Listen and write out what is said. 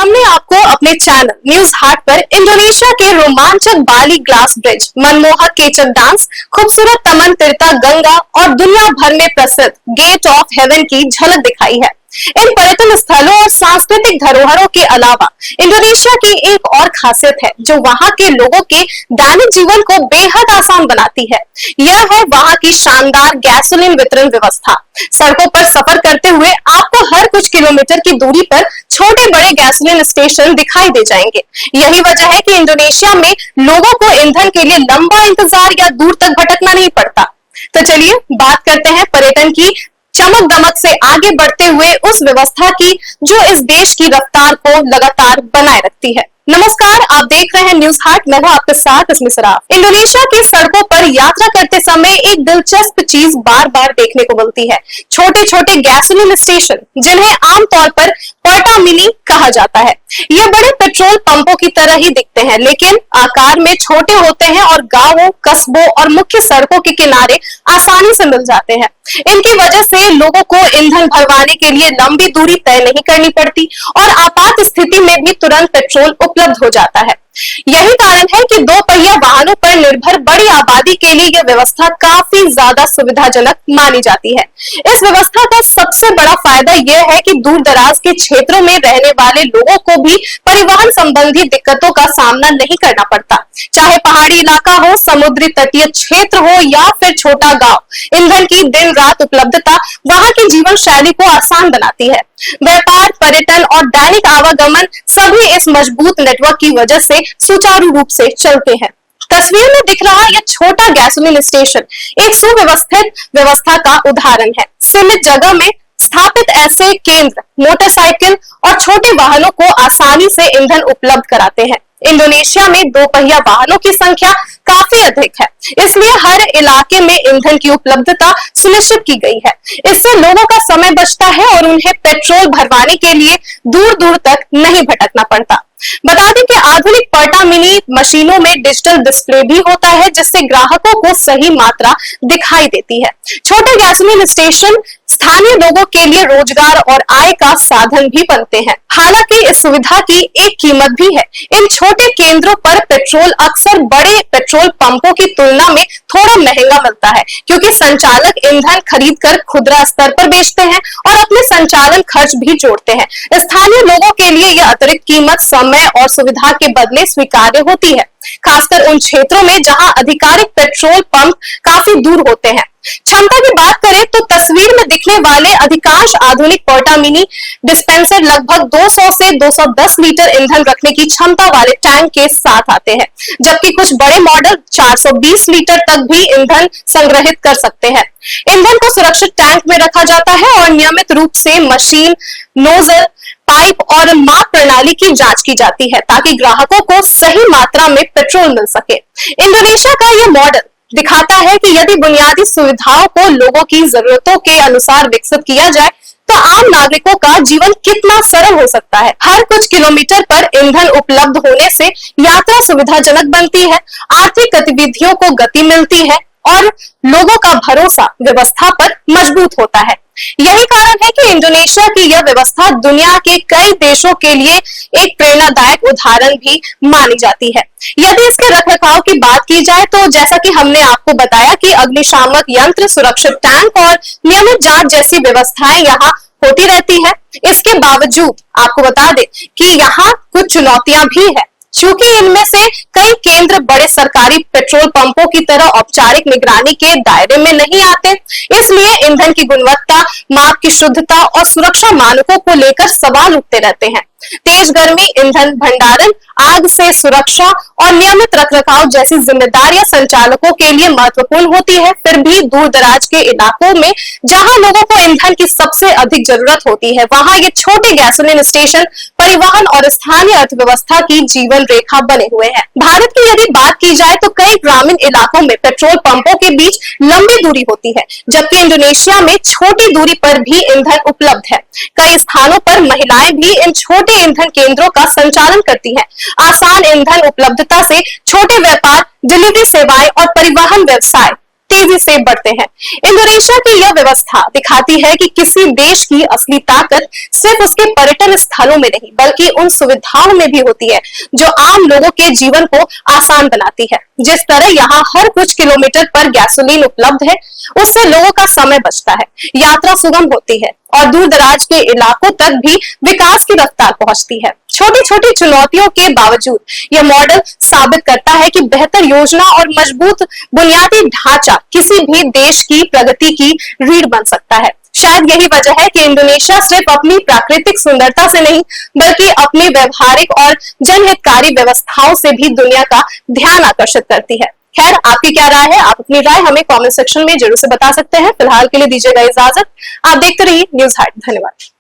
हमने आपको अपने चैनल न्यूज हाट पर इंडोनेशिया के रोमांचक बाली ग्लास ब्रिज, मनमोहक केचक डांस, खूबसूरत तमन तीर्था गंगा और दुनिया भर में प्रसिद्ध गेट ऑफ हेवन की झलक दिखाई है। इन पर्यटन स्थलों और सांस्कृतिक धरोहरों के अलावा इंडोनेशिया की एक और खासियत है जो वहां के लोगों के दैनिक जीवन को बेहद आसान बनाती है। यह है वहां की शानदार गैसोलीन वितरण व्यवस्था। सड़कों पर सफर करते हुए आपको हर कुछ किलोमीटर की दूरी पर छोटे बड़े गैसोलीन स्टेशन दिखाई दे जाएंगे। यही वजह है कि इंडोनेशिया में लोगों को ईंधन के लिए लंबा इंतजार या दूर तक भटकना नहीं पड़ता। तो चलिए बात करते हैं पर्यटन की चमक दमक से आगे बढ़ते हुए उस व्यवस्था की जो इस देश की रफ्तार को लगातार बनाए रखती है। नमस्कार, आप देख रहे हैं न्यूज हाट। मैं हूं आपके साथ इसमें सराफ। इंडोनेशिया की सड़कों पर यात्रा करते समय एक दिलचस्प चीज बार बार देखने को मिलती है। छोटे छोटे गैसोलीन स्टेशन, जिन्हें आमतौर पर पर्टामिनी कहा जाता है। ये बड़े पेट्रोल पंपों की तरह ही दिखते हैं, लेकिन आकार में छोटे होते हैं और गांवों, कस्बों और मुख्य सड़कों के किनारे आसानी से मिल जाते हैं। इनकी वजह से लोगों को ईंधन भरवाने के लिए लंबी दूरी तय नहीं करनी पड़ती और आपात स्थिति में भी तुरंत पेट्रोल उपलब्ध हो जाता है। यही कारण है कि दो पहिया वाहनों पर निर्भर बड़ी आबादी के लिए यह व्यवस्था काफी ज्यादा सुविधाजनक मानी जाती है। इस व्यवस्था का सबसे बड़ा फायदा यह है कि दूर दराज के क्षेत्रों में रहने वाले लोगों को भी परिवहन संबंधी दिक्कतों का सामना नहीं करना पड़ता। चाहे पहाड़ी इलाका हो, समुद्री तटीय क्षेत्र हो या फिर छोटा गांव, ईंधन की दिन रात उपलब्धता वहां की जीवन शैली को आसान बनाती है। व्यापार, पर्यटन और दैनिक आवागमन सभी इस मजबूत नेटवर्क की वजह से सुचारू रूप से चलते हैं। तस्वीर में दिख रहा यह छोटा गैसोलीन स्टेशन एक सुव्यवस्थित व्यवस्था का उदाहरण है। सीमित जगह में स्थापित ऐसे केंद्र मोटरसाइकिल और छोटे वाहनों को आसानी से ईंधन उपलब्ध कराते हैं। इंडोनेशिया में दो पहिया वाहनों की संख्या काफी अधिक है, इसलिए हर इलाके में ईंधन की उपलब्धता सुनिश्चित की गई है। इससे लोगों का समय बचता है और उन्हें पेट्रोल भरवाने के लिए दूर दूर तक नहीं भटकना पड़ता। बता दें कि आधुनिक पर्टामिनी मशीनों में डिजिटल डिस्प्ले भी होता है, जिससे ग्राहकों को सही मात्रा दिखाई देती है। छोटे गैसोलीन स्टेशन स्थानीय लोगों के लिए रोजगार और आय का साधन भी बनते हैं। हालांकि इस सुविधा की एक कीमत भी है। इन छोटे केंद्रों पर पेट्रोल अक्सर बड़े पेट्रोल पंपों की तुलना में थोड़ा महंगा मिलता है, क्योंकि संचालक ईंधन खरीद कर खुदरा स्तर पर बेचते हैं और अपने संचालन खर्च भी जोड़ते हैं। स्थानीय लोगों के लिए यह अतिरिक्त कीमत समय और सुविधा के बदले स्वीकार्य होती है, खासकर उन क्षेत्रों में जहां आधिकारिक पेट्रोल पंप काफी दूर होते हैं। क्षमता की बात करें तो तस्वीर में दिखने वाले अधिकांश आधुनिक पर्टामिनी डिस्पेंसर लगभग 200 से 210 लीटर ईंधन रखने की क्षमता वाले टैंक के साथ आते हैं, जबकि कुछ बड़े मॉडल 420 लीटर तक भी ईंधन संग्रहित कर सकते हैं। ईंधन को सुरक्षित टैंक में रखा जाता है और नियमित रूप से मशीन, नोजल, पाइप और माप प्रणाली की जांच की जाती है, ताकि ग्राहकों को सही मात्रा में पेट्रोल मिल सके। इंडोनेशिया का यह मॉडल दिखाता है कि यदि बुनियादी सुविधाओं को लोगों की जरूरतों के अनुसार विकसित किया जाए तो आम नागरिकों का जीवन कितना सरल हो सकता है। हर कुछ किलोमीटर पर ईंधन उपलब्ध होने से यात्रा सुविधाजनक बनती है, आर्थिक गतिविधियों को गति मिलती है और लोगों का भरोसा व्यवस्था पर मजबूत होता है। यही कारण है कि इंडोनेशिया की यह व्यवस्था दुनिया के कई देशों के लिए एक प्रेरणादायक उदाहरण भी मानी जाती है। यदि इसके रखरखाव की बात की जाए तो जैसा कि हमने आपको बताया कि अग्निशामक यंत्र, सुरक्षित टैंक और नियमित जांच जैसी व्यवस्थाएं यहाँ होती रहती है। इसके बावजूद आपको बता दें कि यहाँ कुछ चुनौतियां भी है। चूंकि इनमें से कई केंद्र बड़े सरकारी पेट्रोल पंपों की तरह औपचारिक निगरानी के दायरे में नहीं आते, इसलिए ईंधन की गुणवत्ता, माप की शुद्धता और सुरक्षा मानकों को लेकर सवाल उठते रहते हैं। तेज गर्मी, ईंधन भंडारण, आग से सुरक्षा और नियमित रखरखाव जैसी जिम्मेदारियां संचालकों के लिए महत्वपूर्ण होती है। फिर भी दूर दराज के इलाकों में जहां लोगों को ईंधन की सबसे अधिक जरूरत होती है, वहां ये छोटे गैसोलीन स्टेशन परिवहन और स्थानीय अर्थव्यवस्था की जीवन रेखा बने हुए हैं। भारत की यदि बात की जाए तो कई ग्रामीण इलाकों में पेट्रोल पंपों के बीच लंबी दूरी होती है, जबकि इंडोनेशिया में छोटी दूरी पर भी ईंधन उपलब्ध है। कई स्थानों पर महिलाएं भी इन छोटे ईंधन केंद्रों का संचालन करती हैं। आसान ईंधन उपलब्धता से छोटे व्यापार, डिलीवरी सेवाएं और परिवहन व्यवसाय तेजी से बढ़ते हैं। इंडोनेशिया की यह व्यवस्था दिखाती है कि किसी देश की असली ताकत सिर्फ उसके पर्यटन स्थलों में नहीं बल्कि उन सुविधाओं में भी होती है जो आम लोगों के जीवन को आसान बनाती है। जिस तरह यहाँ हर कुछ किलोमीटर पर गैसोलीन उपलब्ध है, उससे लोगों का समय बचता है, यात्रा सुगम होती है और दूर दराज के इलाकों तक भी विकास की रफ्तार पहुंचती है। छोटी छोटी चुनौतियों के बावजूद यह मॉडल साबित करता है कि बेहतर योजना और मजबूत बुनियादी ढांचा किसी भी देश की प्रगति की रीढ़ बन सकता है। शायद यही वजह है कि इंडोनेशिया सिर्फ अपनी प्राकृतिक सुंदरता से नहीं बल्कि अपनी व्यवहारिक और जनहितकारी व्यवस्थाओं से भी दुनिया का ध्यान आकर्षित करती है। खैर, आपकी क्या राय है? आप अपनी राय हमें कमेंट सेक्शन में जरूर से बता सकते हैं। फिलहाल के लिए दीजिएगा इजाजत। आप देखते रहिए न्यूज हाट। धन्यवाद।